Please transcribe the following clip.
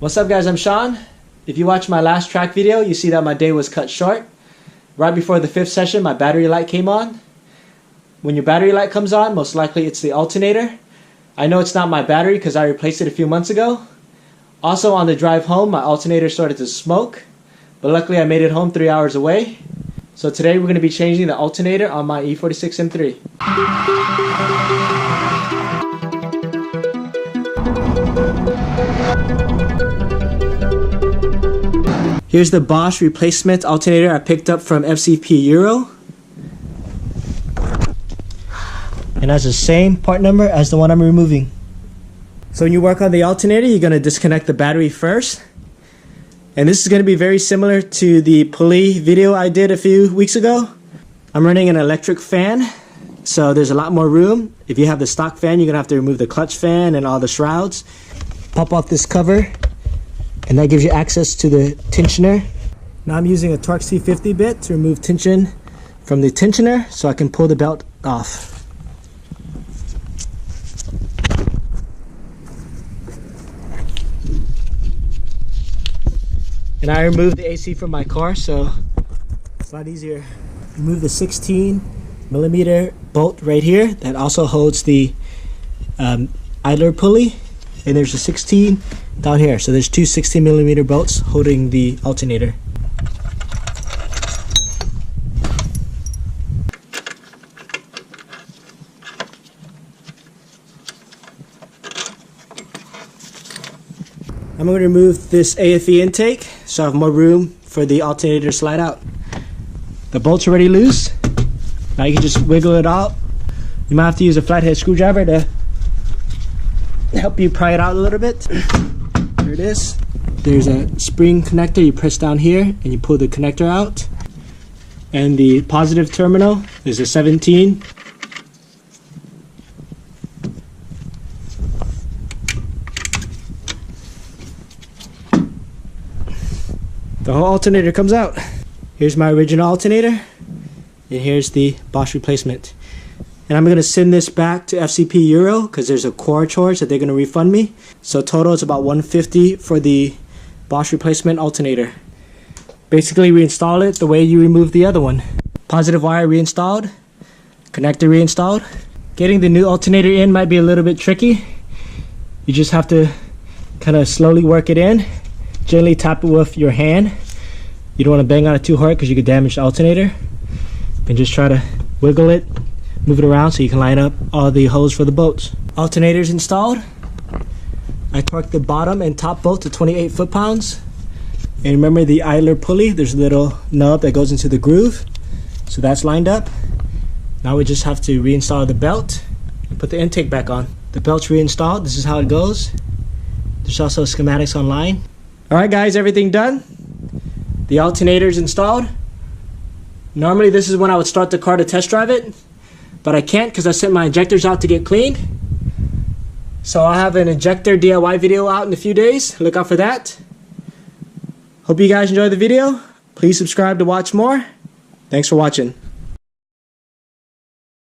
What's up guys, I'm Sean. If you watched my last track video, you see that my day was cut short. Right before the 5th session, my battery light came on. When your battery light comes on, most likely it's the alternator. I know it's not my battery because I replaced it a few months ago. Also on the drive home, my alternator started to smoke, but luckily I made it home 3 hours away. So today we're going to be changing the alternator on my E46 M3. Here's the Bosch replacement alternator I picked up from FCP Euro. And has the same part number as the one I'm removing. So when you work on the alternator, you're going to disconnect the battery first. And this is going to be very similar to the pulley video I did a few weeks ago. I'm running an electric fan, so there's a lot more room. If you have the stock fan, you're going to have to remove the clutch fan and all the shrouds. Pop off this cover, and that gives you access to the tensioner. Now I'm using a Torx C50 bit to remove tension from the tensioner so I can pull the belt off. And I removed the AC from my car, so it's a lot easier. Remove the 16mm bolt right here that also holds the idler pulley. And there's a 16 down here, so there's two 16mm bolts holding the alternator. I'm going to remove this AFE intake so I have more room for the alternator to slide out. The bolt's already loose. Now you can just wiggle it out. You might have to use a flathead screwdriver to help you pry it out a little bit. There it is. There's a spring connector. You press down here and you pull the connector out. And the positive terminal is a 17. The whole alternator comes out. Here's my original alternator, and here's the Bosch replacement. And I'm going to send this back to FCP Euro because there's a core charge that they're going to refund me. So total is about $150 for the Bosch replacement alternator. Basically reinstall it the way you removed the other one. Positive wire reinstalled, connector reinstalled. Getting the new alternator in might be a little bit tricky. You just have to kind of slowly work it in. Gently tap it with your hand. You don't want to bang on it too hard because you could damage the alternator. And just try to wiggle it, move it around so you can line up all the holes for the bolts. Alternator's installed. I torqued the bottom and top bolt to 28 foot-pounds. And remember the idler pulley, there's a little nub that goes into the groove. So that's lined up. Now we just have to reinstall the belt and put the intake back on. The belt's reinstalled. This is how it goes. There's also schematics online. Alright guys, everything done. The alternator's installed. Normally this is when I would start the car to test drive it, but I can't because I sent my injectors out to get cleaned. So I'll have an injector DIY video out in a few days. Look out for that. Hope you guys enjoyed the video. Please subscribe to watch more. Thanks for watching.